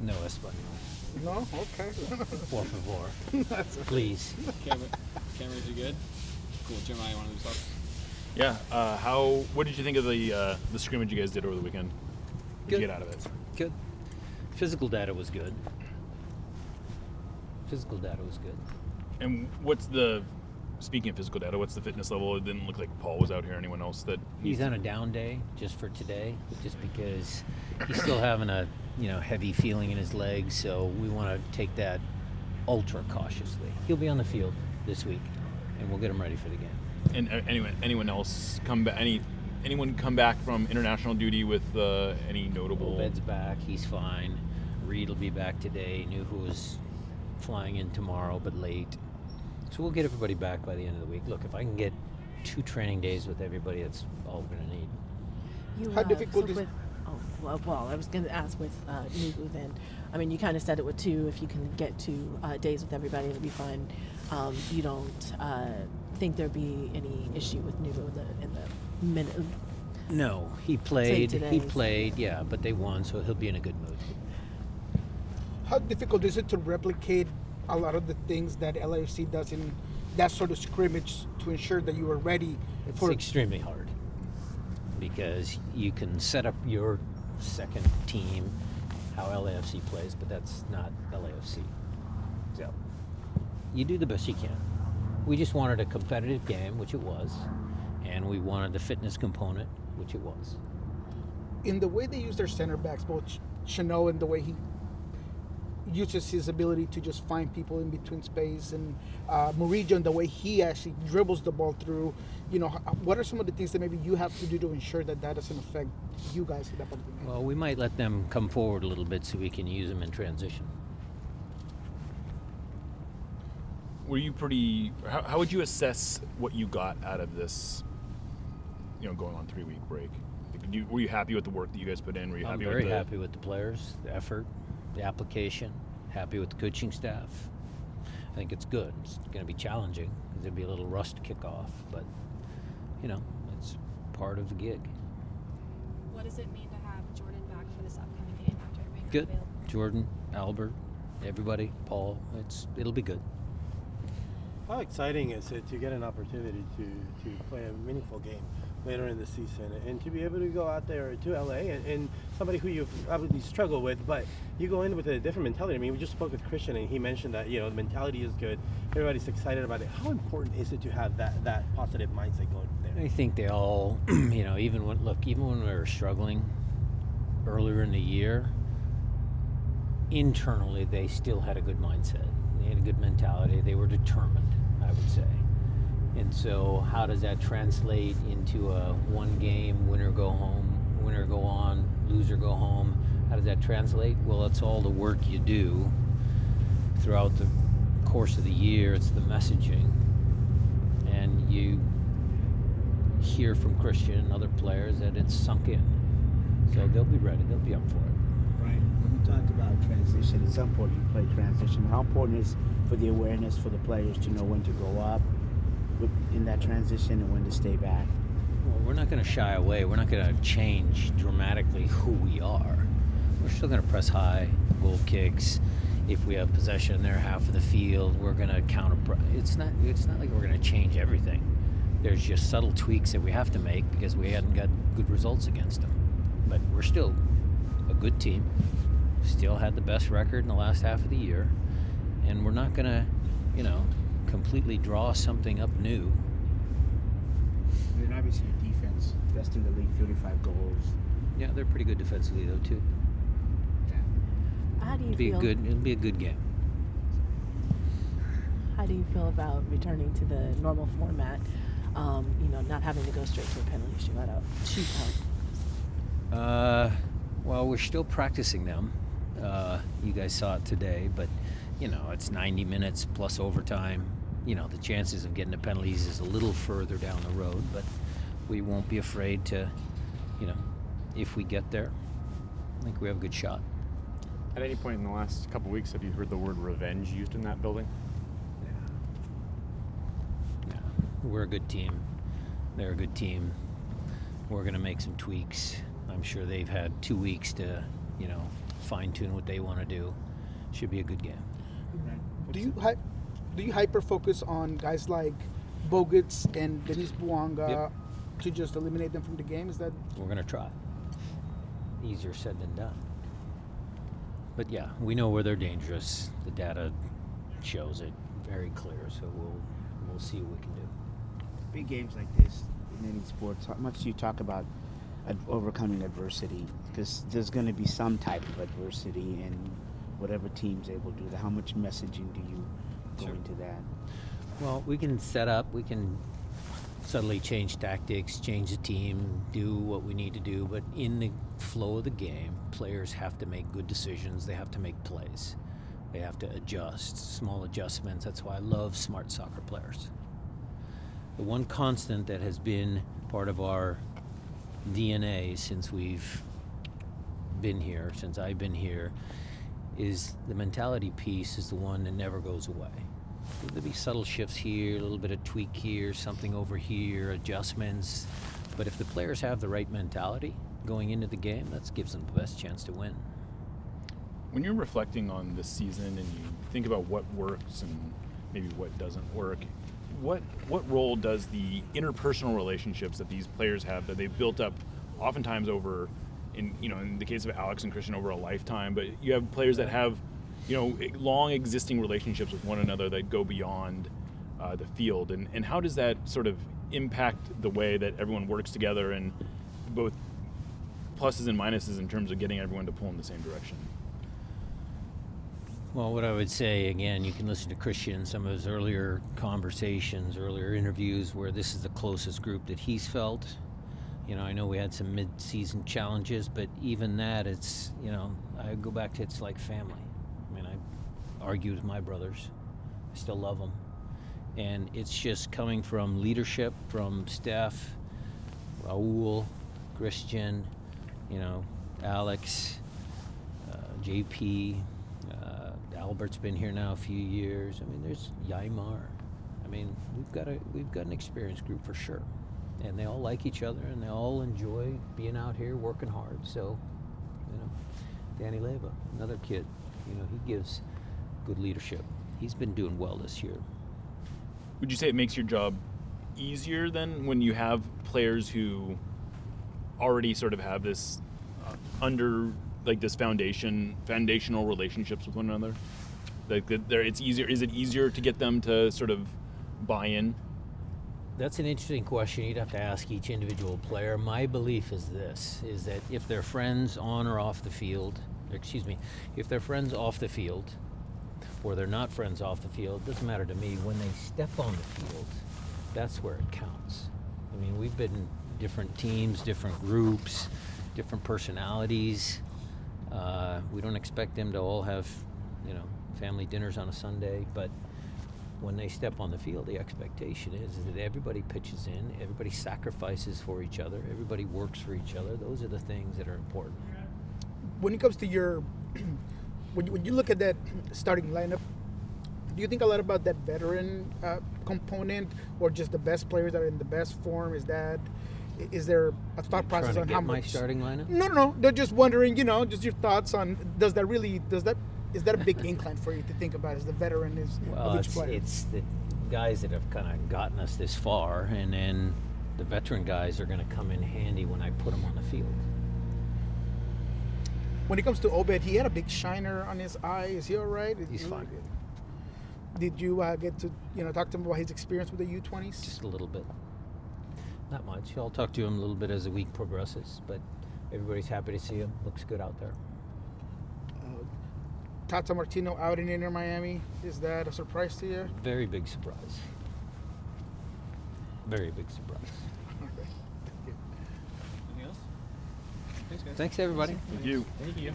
No español. No? Okay. Por favor. Please. Cameras are good? Cool. Jeremiah, you want to do stuff? Yeah. What did you think of the scrimmage you guys did over the weekend? What did you get out of it? Good. Physical data was good. And speaking of physical data, what's the fitness level? It didn't look like Paul was out here. Anyone else that He's on a down day just for today, just because he's still having a heavy feeling in his legs, so we want to take that ultra cautiously. He'll be on the field this week, and we'll get him ready for the game. And anyone else come back? Anyone come back from international duty with any notable? Obed's back. He's fine. Reed will be back today. Knew who was flying in tomorrow, but late. So we'll get everybody back by the end of the week. Look, if I can get 2 training days with everybody, that's all we're going to need. How difficult is... Well, I was going to ask with Nugu then. I mean, you kind of said it with 2. If you can get 2 days with everybody, it'll be fine. You don't think there'd be any issue with Nugu in the minute? No, he played, yeah, but they won, so he'll be in a good mood. How difficult is it to replicate a lot of the things that LAFC does in that sort of scrimmage to ensure that you are ready for... It's extremely hard because you can set up your second team how LAFC plays, but that's not LAFC. So you do the best you can. We just wanted a competitive game, which it was, and we wanted the fitness component, which it was. In the way they use their center backs, both Chanot and the way he uses his ability to just find people in between space, and Murillo and the way he actually dribbles the ball through, what are some of the things that maybe you have to do to ensure that doesn't affect you guys at that point of the game? Well, we might let them come forward a little bit so we can use them in transition. Were you how would you assess what you got out of this, going on 3-week break? Were you happy with the work that you guys put in? Were you happy? I'm very happy with the players, the effort, the application, happy with the coaching staff. I think it's good. It's going to be challenging because there'll be a little rust kickoff, but, it's part of the gig. What does it mean to have Jordan back for this upcoming game after being Good. available? Jordan, Albert, everybody, Paul, it'll be good. How exciting is it to get an opportunity to play a meaningful game later in the season and to be able to go out there to LA and somebody who you've obviously struggled with, but you go in with a different mentality. I mean, we just spoke with Christian and he mentioned that, the mentality is good. Everybody's excited about it. How important is it to have that positive mindset going there? I think they all, even when we were struggling earlier in the year, internally they still had a good mindset. They had a good mentality. They were determined, I would say. And so how does that translate into a one game, winner go home, winner go on, loser go home? How does that translate? Well, it's all the work you do throughout the course of the year. It's the messaging. And you hear from Christian and other players that it's sunk in. So they'll be ready. They'll be up for it. Right. When you talked about transition, it's important you play transition. How important is for the awareness for the players to know when to go up in that transition and when to stay back? Well, we're not going to shy away. We're not going to change dramatically who we are. We're still going to press high, goal kicks. If we have possession in their half of the field, we're going to counter. It's not like we're going to change everything. There's just subtle tweaks that we have to make because we hadn't got good results against them. But we're still a good team. Still had the best record in the last half of the year. And we're not going to, completely draw something up new. And obviously your defense, best in the league, 35 goals. Yeah, they're pretty good defensively though too. How do you feel? It'll be a good game. How do you feel about returning to the normal format? Not having to go straight to a penalty shootout. Well, we're still practicing them. You guys saw it today, but it's 90 minutes plus overtime. The chances of getting the penalties is a little further down the road, but we won't be afraid to, if we get there, I think we have a good shot. At any point in the last couple of weeks, have you heard the word revenge used in that building? Yeah. We're a good team. They're a good team. We're going to make some tweaks. I'm sure they've had 2 weeks to, fine-tune what they want to do. Should be a good game. Do you hyper focus on guys like Bogut's and Denis Bouanga Yep. to just eliminate them from the game? Is that We're going to try. Easier said than done. But yeah, we know where they're dangerous. The data shows it very clear, so we'll see what we can do. Big games like this in any sports, how much do you talk about overcoming adversity? Because there's going to be some type of adversity in whatever team's able to do that. How much messaging do you go Sure. into that? Well, we can set up, we can subtly change tactics, change the team, do what we need to do, but in the flow of the game, players have to make good decisions. They have to make plays. They have to adjust, small adjustments. That's why I love smart soccer players. The one constant that has been part of our DNA since we've been here, since I've been here, is the mentality piece is the one that never goes away. There'll be subtle shifts here, a little bit of tweak here, something over here, adjustments. But if the players have the right mentality going into the game, that gives them the best chance to win. When you're reflecting on this season and you think about what works and maybe what doesn't work, what role does the interpersonal relationships that these players have that they've built up oftentimes over, in the case of Alex and Christian, over a lifetime, but you have players that have long existing relationships with one another that go beyond the field, and how does that sort of impact the way that everyone works together, and both pluses and minuses in terms of getting everyone to pull in the same direction? Well, what I would say, again, you can listen to Christian, some of his earlier conversations, earlier interviews, where this is the closest group that he's felt. I know we had some mid-season challenges, but even that, it's, I go back to it's like family. I mean, I argue with my brothers. I still love them. And it's just coming from leadership, from Steph, Raul, Christian, Alex, JP, Albert's been here now a few years. I mean, there's Yaimar. I mean, we've got an experienced group for sure. And they all like each other, and they all enjoy being out here working hard. So, Danny Leva, another kid, he gives good leadership. He's been doing well this year. Would you say it makes your job easier then when you have players who already sort of have this this foundational relationships with one another? It's easier. Is it easier to get them to sort of buy in? That's an interesting question. You'd have to ask each individual player. My belief is that if they're friends on or off the field, if they're friends off the field, or they're not friends off the field, doesn't matter to me. When they step on the field, that's where it counts. I mean, we've been different teams, different groups, different personalities. We don't expect them to all have, family dinners on a Sunday, but when they step on the field, the expectation is that everybody pitches in, everybody sacrifices for each other, everybody works for each other. Those are the things that are important. when it comes to your when you look at that starting lineup, do you think a lot about that veteran component, or just the best players that are in the best form? Is there a thought process on how much? My starting lineup? No. They're just wondering, just your thoughts on is that a big incline for you to think about as the veteran of each player? It's the guys that have kind of gotten us this far, and then the veteran guys are going to come in handy when I put them on the field. When it comes to Obed, he had a big shiner on his eye. Is he all right? He's fine. Did you get to talk to him about his experience with the U20s? Just a little bit. Not much. I'll talk to him a little bit as the week progresses, but everybody's happy to see him. Looks good out there. Tata Martino out in Inter Miami. Is that a surprise to you? Very big surprise. Very big surprise. Anything else? Thanks, guys. Thanks, everybody. Thank you. Thank you.